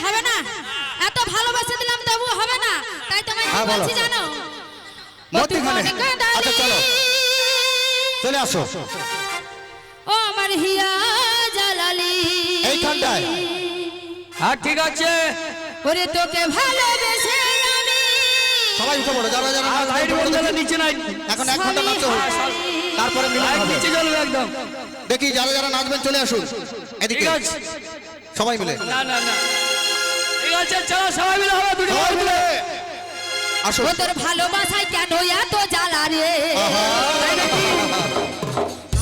হবে না, এত ভালোবাসা দিলাম তবু হবে না, তাই তোমায় কি বলছি জানো? মধ্যখানে আচ্ছা চলো চলে আসো। ও আমার হিয়া জালালি এইখানটায়। হ্যাঁ ঠিক আছে। ওরে তোকে ভালোবেসে আমি সবাই উঠে পড়ো, যারা যারা লাইট বন্ধ করে নিচে নাই, এখন 1 ঘন্টা নাচো, তারপরে মিলন লাইট হবে। নিচে জ্বলবে একদম। দেখি যারা যারা নাচবেন চলে আসুন এদিকে ঠিক আছে সবাই মিলে। না না না ঠিক আছে চলো সবাই মিলে হবে, দুটো সবাই মিলে আসো। ও তোর ভালোবাসায় কেন এত জ্বালা রে,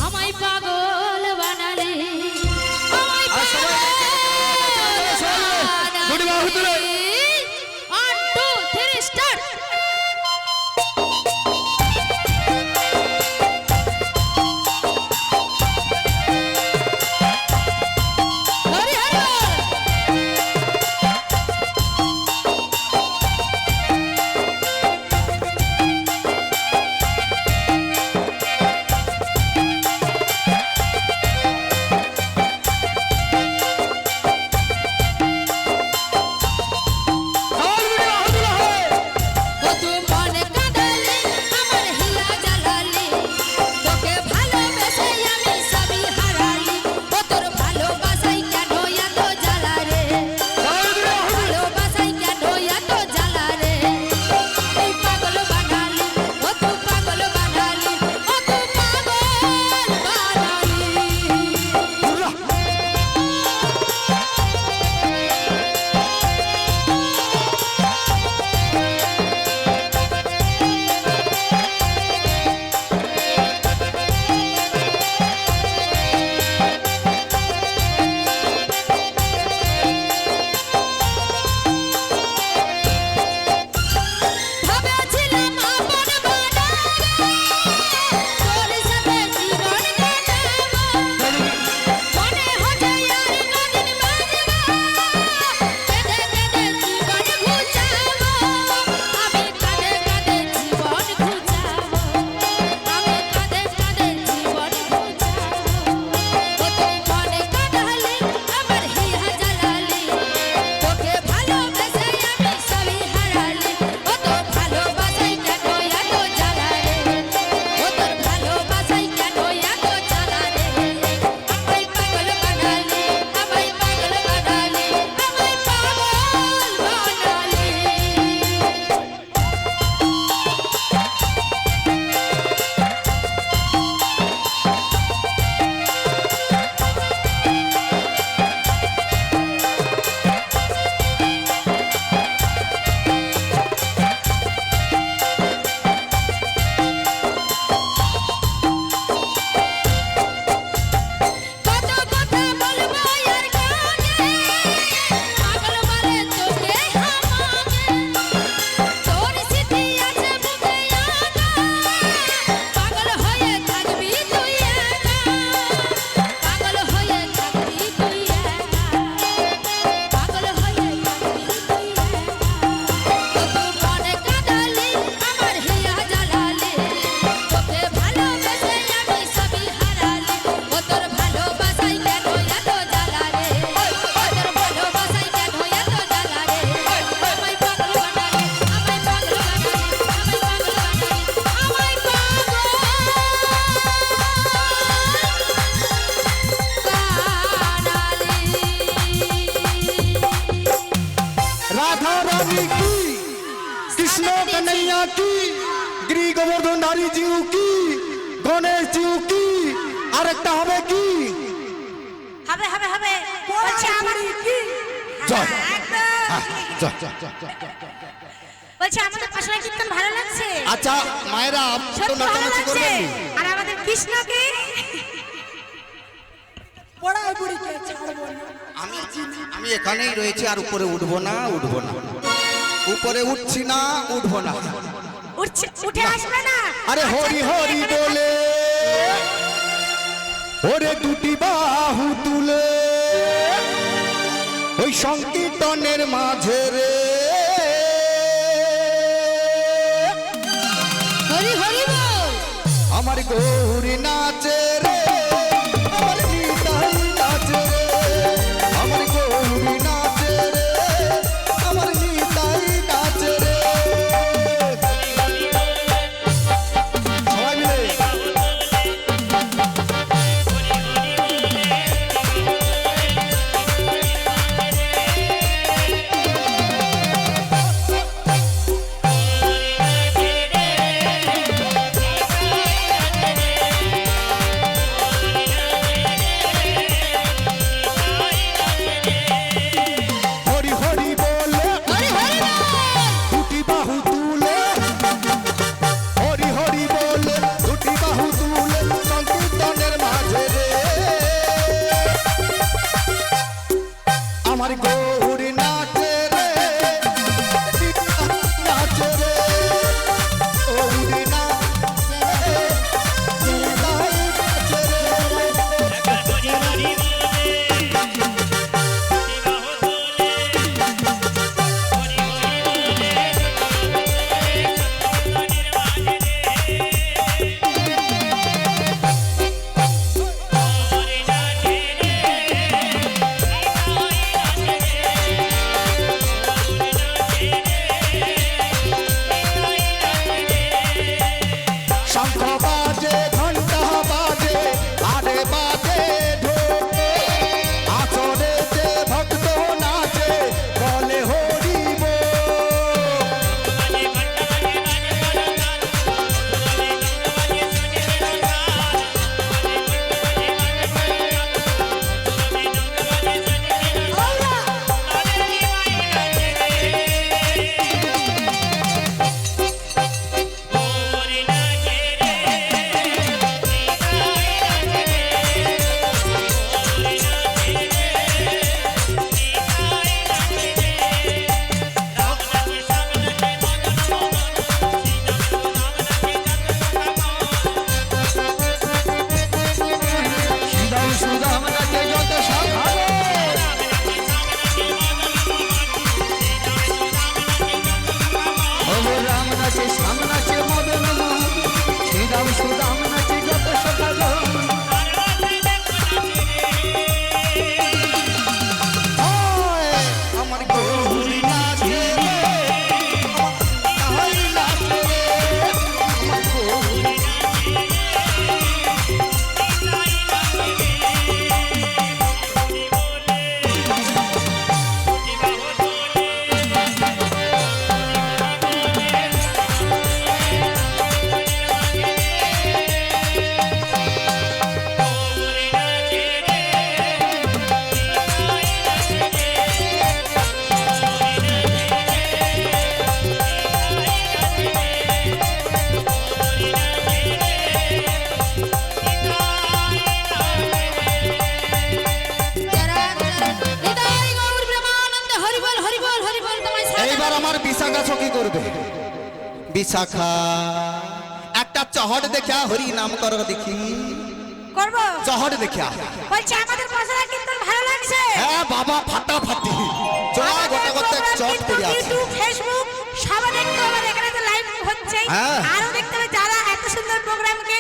আমায় পাগল বানালি, আমায় পাগল দুটো বাহু তুলে। বানালি। 1 2 3 স্টার্ট। হরি হরি বল। ও তুই মনে কাঁদালি আমার হিয়া জ্বালালি, তোকে ভালোবেসে আমি সবই হারালি, ও তোর ভালোবাসায় কেন এত জ্বালা রে, ভালোবাসায় কেন এত জ্বালা রে, তুই পাগল বানালি, ও তুই পাগল বানালি, ও তুই পাগল বানালি। ভেবেছিলাম আপন বানাবো, তোর সাথে জীবন কাটাবো, মনে হচ্ছে আর কদিন বাঁচবো, কেঁদে কেঁদে জীবন ঘুচাবো, আমি কাঁদে কাঁদে জীবন ঘুচাবো, আমি কাঁদে কাঁদে জীবন ঘুচাবো। ও তুই মনে কাঁদালি আমার হিয়া জ্বালালি, তোকে ভালোবেসে আমি সবই হারালি, ও তোর ভালোবাসায় কেন এত জ্বালা রে, ও তোর ভালোবাসায় কেন এত জ্বালা রে, আমায় পাগল বানালি, আমায় পাগল বানালি, আমায় পাগল বানালি। কত কথা বলবো আর কানে, পাগল বলে তোকে আমাকে, তোর স্মৃতি আছে বুকে আগা, পাগল হয়ে থাকবি তুই একা, পাগল হয়ে থাকবি তুই একা, পাগল হয়ে থাকবি তুই একা। ও তুই মনে কাঁদালি আমার হিয়া জ্বালালি, তোকে ভালোবেসে আমি সবই হারালি, ও তোর ভালোবাসায় কেন এত জ্বালা রে, ও তোর ভালোবাসায় কেন এত জ্বালা রে, আমায় পাগল বানালি, আমায় পাগল বানালি, আমায় পাগল বানালি, রাধা রানী কি, কৃষ্ণ কন্হैया কি, গিরি গোবর্ধন ধারী জিউ কি, গণেশ জিউ কি, আরেকটা হবে কি? হবে হবে হবে বলছে আমার কি জয়। একদম জয়, জয়, জয়, জয়, জয়। বলছে আমাদের পাশে কীর্তন ভালো লাগছে, আচ্ছা মায়েরা আপনি তো সত্যি ভালো নাচানাচি লাগছে, করবেন। আর আমাদের কৃষ্ণকে পড়াই বুড়িকে ছাড়বো না, আমি আমি এখানেই রয়েছি, আর উপরে উঠবো না, উঠবো না, উপরে উঠছি না, উঠবো না। উঠছে উঠে আসবে না, আরে হরি হরি বলে ওরে দুটি বাহু তুলে ওই সংকীর্তনের মাঝে রে, হরি হরি বল। আমার গৌরী নাচে রে, আমার নিতাই নাচে রে, আমার গৌরী নাচে রে, এবার আমার বিশাখা সখী করবে। বিশাখা একটা চহট দেখা হরি নাম কর দেখি। করব চহট দেখা। বলছি আমাদের মশলা কিন্তু ভালো লাগছে। হ্যাঁ বাবা ফাটাফাটি চলা গোটা গোটা চট করে আছে। ইউটিউব ফেসবুক সবাই দেখতে হবে, এখানে তো লাইভ হচ্ছে। হ্যাঁ। আরো দেখতে হবে যারা এত সুন্দর প্রোগ্রামকে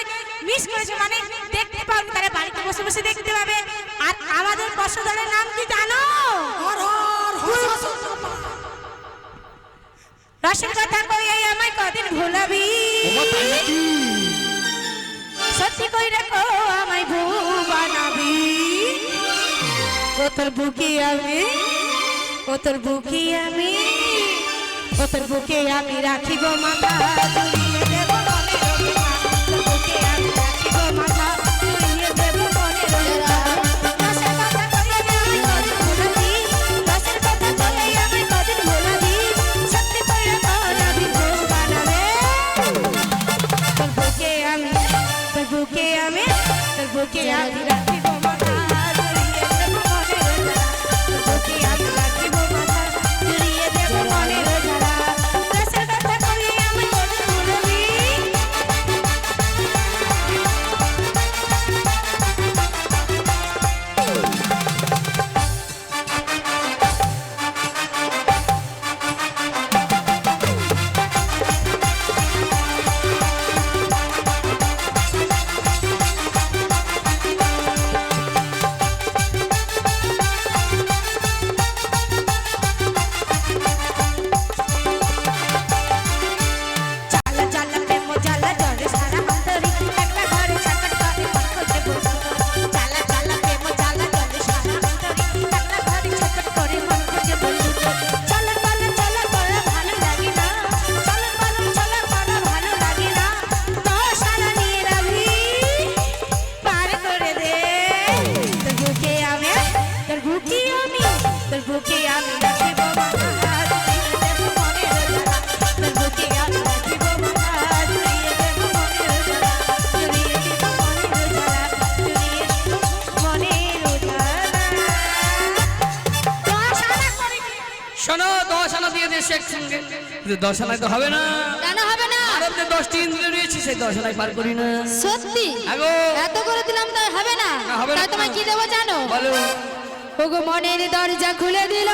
মিস করেছে, মানে দেখতে পাবে, তারা বাড়িতে বসে বসে দেখতে পাবে। আর আমাদের বর্ষদলের নাম কি জানো? রসের কথা কই আমায় কদিন ভুলাবি, ওমা তাই নাকি? সত্যি কই রাখো আমায় বউ বানাবি। ও তোর বুকে আমি, ও তোর বুকে আমি, ও তোর বুকে আমি রাখিব মাথা জড়িয়ে দেব মনের অভিমান। তোর বুকে আমি রাখিব মাথা জড়িয়ে দেব মনের অভিমান। রসের কথা কই আমায় কদিন ভুলাবি, রসের কথা কই আমায় কদিন ভুলাবি। সত্যি কই রাখো আমি বউ বানাবে। তোর বুকে আমি, তোর বুকে আমি, তোর বুকে আমি রাখিব মাথা জড়িয়ে দেব মনের অভিমান। তোর বুকে আমি রাখিব মাথা জড়িয়ে দেব মনের অভিমান। রসের কথা কই আমায় কদিন ভুলাবি। জ্বালা জ্বালা প্রেম জ্বালা জলে সারা অন্তরি, একলা ঘরে ছটফট করে মন খুঁজে বসি। জ্বালা জ্বালা প্রেম জ্বালা জলে সারা অন্তরি, একলা ঘরে ছটফট করে মন খুঁজে বসি। চলো বলো চলো বলো ভালো লাগে না, চলো বলো চলো বলো ভালো লাগে না। তো সারা নিয়ে রাখি পার করে দে। তোর বুকে আমি, তোর বুকে আমি, তোর বুকে আমি রাখিব মাথা জড়িয়ে দেব মনের জ্বালা। তোর বুকে আমি রাখিব মাথা জড়িয়ে দেব মনের জ্বালা, জড়িয়ে দেব মনের জ্বালা, জড়িয়ে দেব মনের জ্বালা। দশ আনা করে কি? শোনো 10 আনা দিয়ে দেশ একসঙ্গে, কিন্তু 10 আনায় তো হবে না। কেন হবে না? আরব যে 10টি ইন্দ্রিয় রয়েছে সেই 10 আনায় পার করি না। সত্যি আগো এত করে দিলাম তাই হবে না? না, হবে না। তাই তোমায় কি দেবো জানো? বলো। ওগো মনের দরজা খুলে দিল,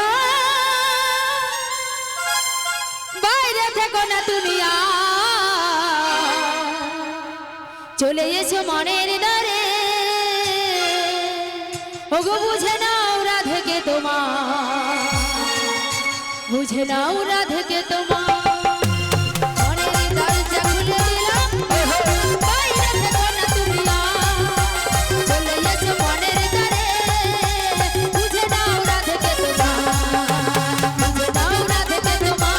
বাইরে থেকো না তুমি চলে এসো মনের দ্বারে। ওগো বুঝে নাও রাধেকে তোমার, বুঝে নাও রাধেকে তোমার। মনের দরজা খুলে দিলাম, বাইরে থেকো না তুমি চলে এসো মনের দ্বারে। বুঝে নাও রাধেকে তোমার, বুঝে নাও রাধেকে তোমার।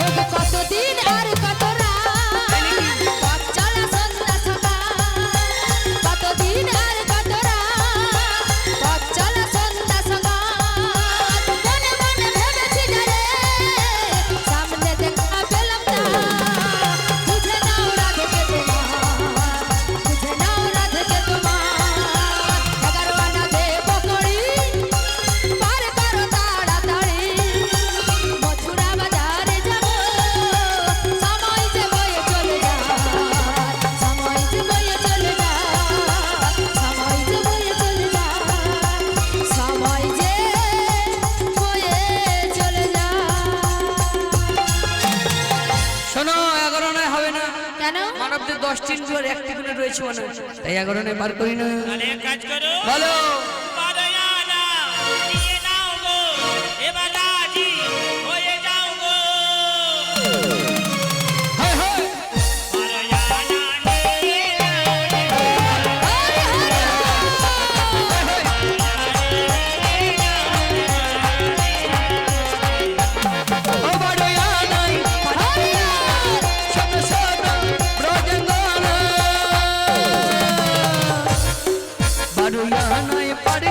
ওগো কতদিন আর কত রাত পথ চলা সন্ধ্যা সকাল, কতদিন আর কত রাত পথ চলা সন্ধ্যা সকাল। মনে মনে ভেবেছি যারে সামনে দেখা পেলাম না। বুঝে নাও রাধেকে তোমার, বুঝে নাও রাধেকে তোমার। 11 আনা দেব করি পার করো তাড়াতাড়ি, মথুরা বাজারে যাব, সময় যে বয়ে চলে যায়, সময় যে বয়ে চলে যায়, সময় যে বয়ে চলে যায়, সময় যে বয়ে চলে যায়। শোনো 11 আনায় হবে না। কেন? মানবদের 10টি ইন্দ্রিয়র একটি করে রয়েছে মনে হয়, তাই 11 আনায় পার করি না। তাহলে এক কাজ করো, বলো। বারোয়ানা নিয়ে নাও গো, এবার রাজি হয়ে যাও গো। হায় হায়। বারোয়ানা নিয়ে নাও গো, হরে হরে ও বাড়িয়া নাই হরে শোনো শোনো ব্রজঙ্গনা। বাড়িয়া নাই পার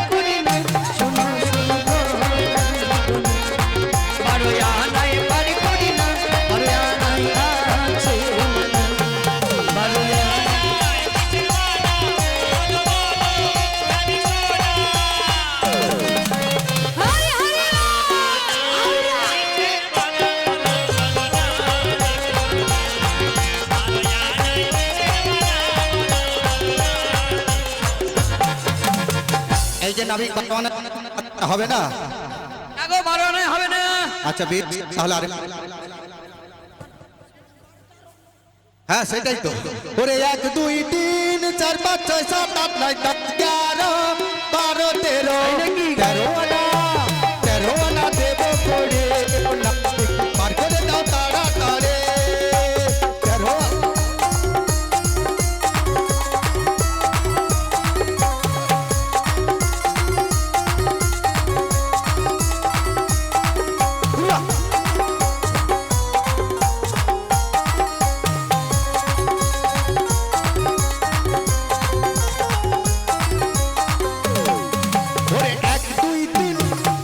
নাবিক বারোয়ানা হবে না? না গো, 12 আনায় হবে না। আচ্ছা বেশ, তাহলে আরে হ্যাঁ সেটাই তো। ওরে 1 2 3 4 5 6 7 8 9 10 11 12 13 আনা 13 আনা দেব করে পার করে দাও তাড়াতাড়ি 13 ওরে 1 2 3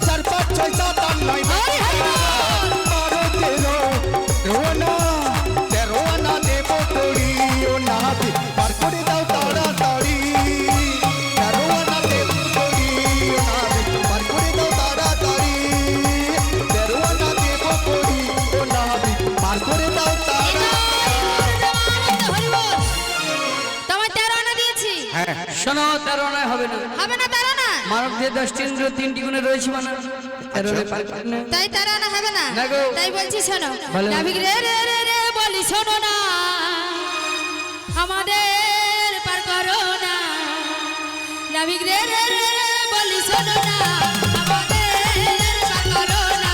4 5 6 7 8 9 10 রোনা 13 আনা দেব করি ও নাবি পার করে দাও তাড়াতাড়ি 13 আনা দেব করি ও নাবি পার করে দাও তাড়াতাড়ি 13 আনা দেব করি ও নাবি পার করে দাও তাড়াতাড়ি। তোমার 13 আনা দিয়েছি। হ্যাঁ শোনো, 13 আনায় হবে না। হবে না 13 আনা? মানব দিয়ে 10টি ইন্দ্রিয় 3টি গুণে রয়েছে মানে 13 আনায় পার করে না। তাই 13 আনা হবে না? না গো। তাই বলছি শোনো, বলো। নাবিক রে রে রে রে বলি শোনো না, আমাদের পার করো না। নাবিক রে রে রে রে বলি শোনো না, আমাদের পার করো না।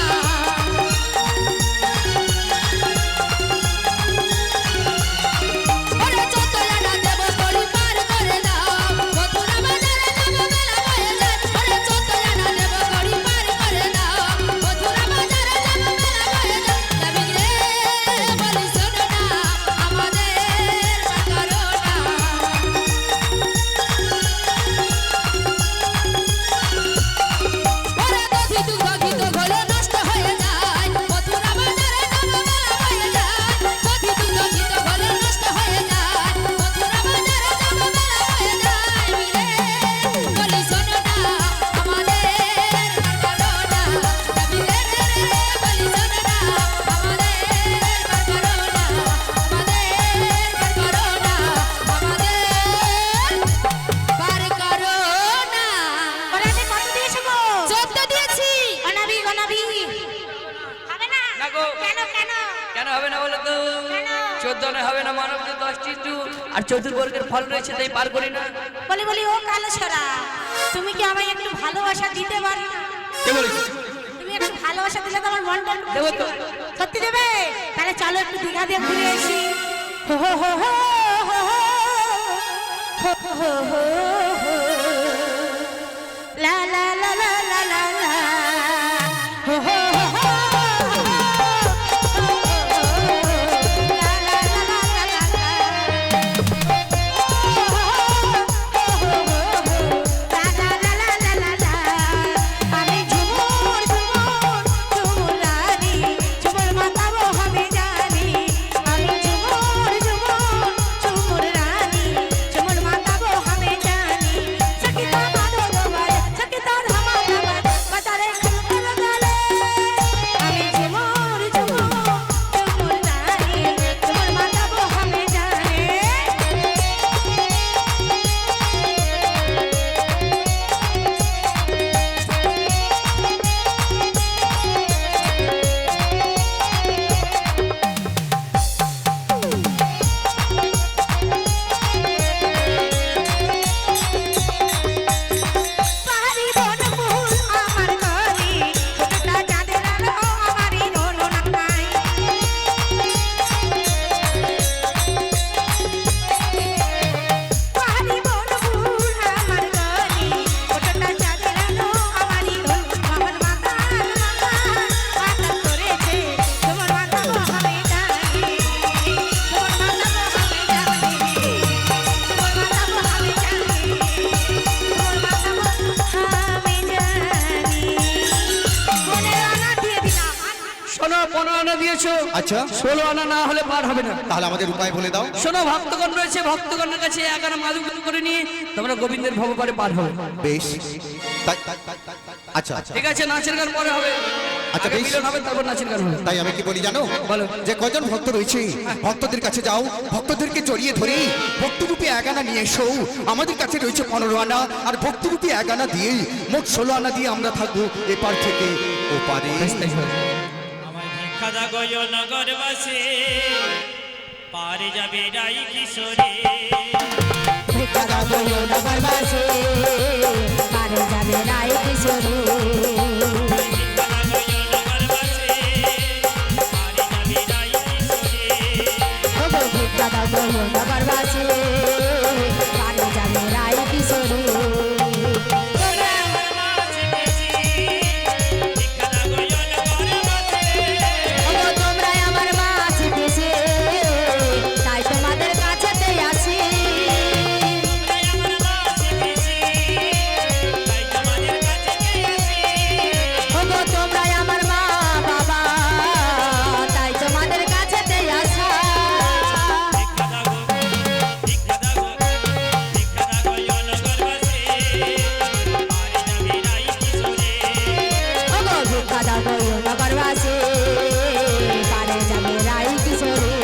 ওরে 14 আনা দেব করি পার করে দাও, মথুরা বাজারে যাব মেলা হয়ে যায়। ওরে 14 আনা দেব করি পার করে দাও, মথুরা বাজারে যাব মেলা হয়ে যায়। নাবিক রে বলি শোনো না, আমাদের পার করো না। ওরে দধি দুধ ঘিত ঘোলে নষ্ট হয়ে যায়, মথুরা বাজারে যাব মেলা হয়ে যায়। দধি দুধ ঘিত ঘোলে নষ্ট হয়ে যায়, মথুরা বাজারে যাব মেলা হয়ে যায়। মিলে বলি শোনো না, আমাদের পার করো না। নাবিক রে রে রে বলি শোনো না, আমাদের পার করো না। আমাদের পার করো না, আমাদের পার করো না। ওরে আমি কত দিয়েছো গো? 14 দিয়েছি। অনাবি অনাবি হবে না? না গো। কেন কেন? কেন হবে না বলো তো? 14 আনায় হবে না। মানব দিয়ে 10টি ইন্দ্রিয় আর চতুর্বর্গের ফল রয়েছে, তাই পার করি না। বলি বলি ও কালো ছড়া, তুমি কি আমায় একটু ভালোবাসা দিতে পারো? কে বলিস? তুমি একটু ভালোবাসা দিলে তো আমার মনটা একটু দেবো খুশি তো। হয়। সত্যি দেবে? তাহলে চলো একটু দীঘা দিয়ে ঘুরে আসি। হো হো হো হো হো হো। হো হো হো হো। লা লা লা লা লা লা লা। হো হো হো হো। লা লা লা লা লা লা লা। আমি ঝুমুর ঝুমুর ঝুমুর রানী, ঝুমুর মাতাবো আমি জানি। আমি ঝুমুর ঝুমুর ঝুমুর রানী, ঝুমুর মাতাবো আমি জানি। সকিতা মাদো দোবারে, সকিতা ধামা দোবারে, বাজারে খুলকুল গালে। আমি ঝুমুর ঝুমুর ঝুমুর রানী, ঝুমুর মাতাবো আমি জানি। পাহাড়ি বনফুল আমার গলি, ছোটটা চাঁদের আলো আমারই রোলো নাকাই। পাহাড়ি বনফুল আমার গলি, ছোটটা চাঁদের আলো আমারই রোলো। মোহন মাতাল মাতাল করেছে, তোমার মাতাবো আমি জানি। তোমার মাতাবো আমি জানি। তোমার মাতাবো আমি জানি। তোমার মাতাবো আমি জানি। মনে রানা দিয়ে দিলাম। শোনো, 15 আনা দিয়েছো। আচ্ছা 16 আনা না হলে পার হবে না। তাহলে আমাদের উপায় বলে দাও। শোনো, ভক্তগণ রয়েছে, ভক্তগণের কাছে 11 মাদুক করে নিয়ে তোমরা গোবিন্দের ভবপারে পার হবে। বেশ তাই আচ্ছা আচ্ছা ঠিক আছে, নাচের গান পরে হবে। আচ্ছা, আগে বেশ। মিলন হবে, তারপর নাচের গান হবে। তাই আমি কি বলি জানো, বলো। যে কজন ভক্ত রয়েছে ভক্তদের কাছে যাও, ভক্তদেরকে জড়িয়ে ধরে ভক্তিরূপী 11 আনা নিয়ে এসো। আমাদের কাছে রয়েছে 15 আনা, আর ভক্তিরূপী 11 আনা দিয়ে মোট 16 আনা দিয়ে আমরা থাকবো এপার থেকে ওপারে। আমায় ভিক্ষা দা গো নগরবাসী, পারে যাবে রাই কিশোরে। ভিক্ষা দাও গো নগরবাসী, পারে যাবে রাই কিশোরী। ভিক্ষা দা গো নগরবাসী, পারে যাবে রাই কিশোরে। ওগো ভিক্ষা দাও গো নগরবাসী, পারে যাবে রাই কিশোরী। তোমরা আমার মাঝে বেশি, ভিক্ষা দা গো নগরবাসী। ওগো তোমরা আমার মাছ পিছে, তাই তোমাদের কাছেতে আসি। তোমরা আমার মাঝে বেশি, তাই তোমাদের কাছে আসি। ওগো তোমরা আমার মা বাবা, তাই তোমাদের কাছেতে আসা। ভিক্ষা দা গো, ভিক্ষা দা গো, ভিক্ষা দা গো নগরবাসী, পারে যাবে রাই কিশোরে। ওগো ভিক্ষা দাও গো নগরবাসী, পারে যাবে রাই কিশোরী।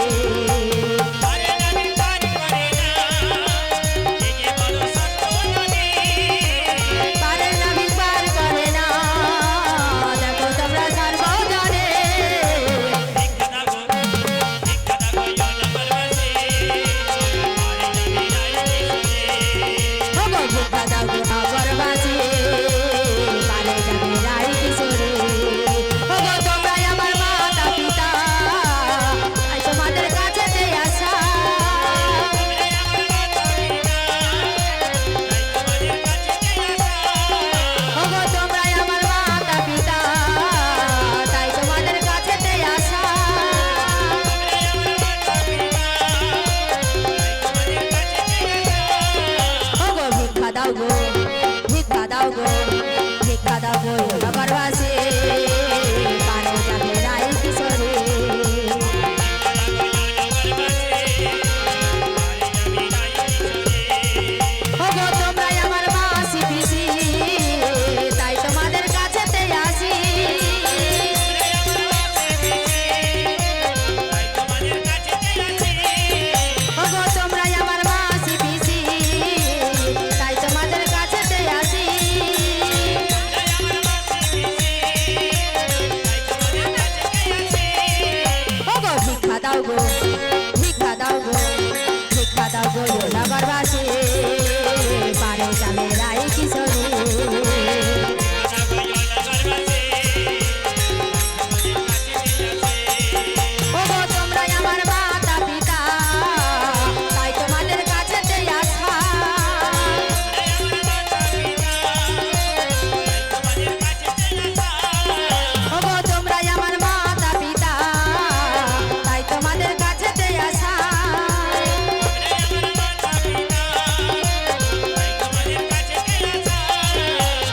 পারে নদী পার করে না, এ যে বড় শক্ত নদী। পারে নদী পার করে না, দেখো তোমরা সর্বজনে। ভিক্ষা দা গো, ভিক্ষা দা গো নগরবাসী, পারে যাবে রাই কিশোরে। ওগো ভিক্ষা দাও গো নগরবাসী, পারে যাবে রাই কিশোরী। ওগো তোমরা আমার মাতা পিতা, তাই তোমাদের কাছেতে আসা। ওগো তোমরা আমার মাতা পিতা, তাই তোমাদের কাছেতে আসা। ওগো ভিক্ষা দাও গো, ভিক্ষা দাও গো, ভিক্ষা দাও গো নগরবাসী, পারে যাবে রাই কিশোরী। ওগো তোমরা আমার মাসি পিসি, তাই তোমাদের কাছেতে আসি। ওগো তোমরা আমার মাসি পিসি, তাই তোমাদের কাছেতে আসি। ওগো ভিক্ষা দাও গো, ভিক্ষা দাও গো, ভিক্ষা দাও গো নগরবাসী, পারে যাবে রাই কিশোরী। ওগো তোমরা আমার মাতা পিতা, তাই তোমাদের কাছেতে আসা। ওগো তোমরা আমার মাতা পিতা, তাই তোমাদের কাছেতে আসা।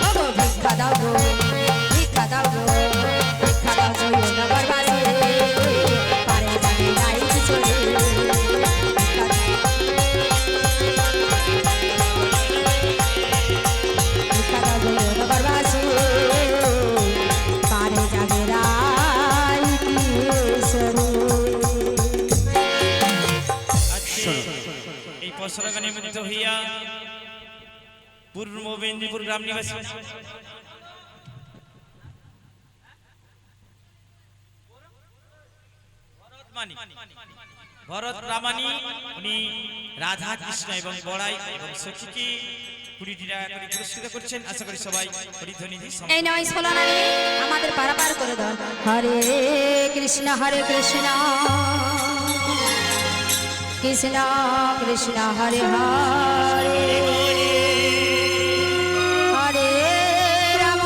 ওগো ভিক্ষা দাও গো, ভিক্ষা দাও গো, ভিক্ষা দাও গো নগরবাসী, পারে যাবে রাই কিশোরী। ভিক্ষা দাও গো নগরবাসী, পারে যাবে রাই কিশোরী। এই পসরা গানে মুগ্ধ হইয়া পূর্ব মেদিনীপুর গ্রাম নিবাসী ভরত রামানি, উনি রাধা কৃষ্ণ এবং বড়াই এবং সখীকে 20 টাকা করে পুরস্কৃত করছেন। আশা করি সবাই হরিধ্বনি দিয়ে এই নয় সোলানানি আমাদের পারাপার করে দাও। হরে কৃষ্ণ হরে কৃষ্ণ, কৃষ্ণ কৃষ্ণ হরে হরে, হরে রাম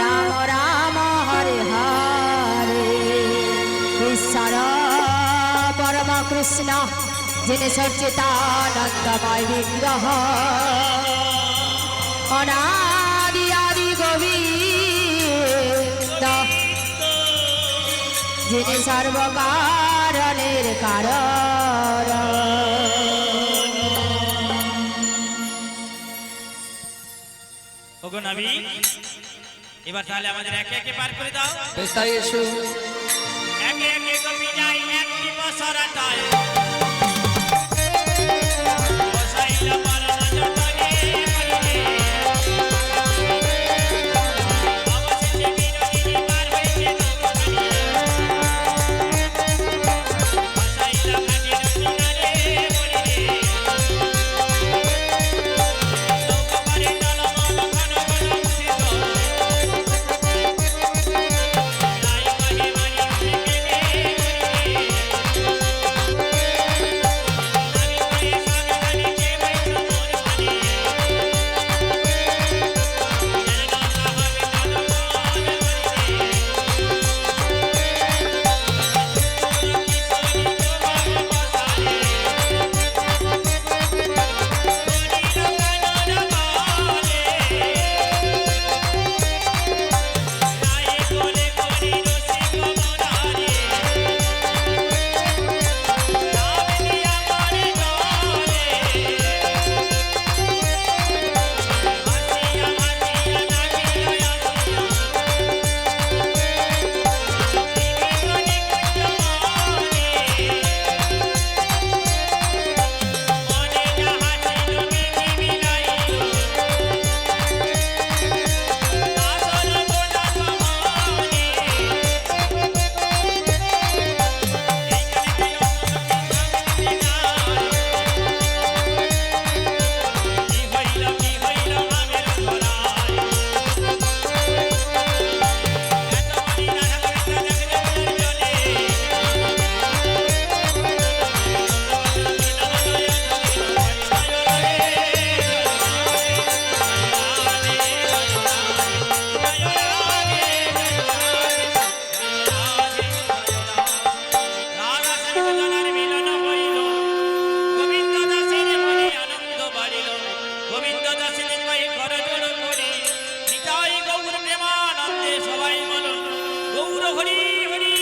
রাম রাম হরে হরে। ঈশ্বর পরম কৃষ্ণ যিনি সচ্চিদানন্দময় বিগ্রহ, অনাদি আদি গোবিন্দ, যিনি সর্বকারণের কারণ। ওগো নবী এবার তাহলে আমাদের একে একে পার করে দাও বেশ তাই এসো একে একে কবি যাই একটি বসরাতায় বসাইলা পারনা জগনে মরিলে অবশেষে বিনোদিনী পার হয়েছে নৌকাখানি বসাইলা ঘাটের কিনারে মরিলে নৌকা পারে টলমল ঘন ঘন উঠিত নাই মাহে মারি উঠে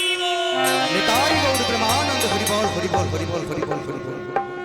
গেলে নিতাই গৌর প্রেমানন্দ হরি বল হরি বল হরি বল হরি বল হরি বল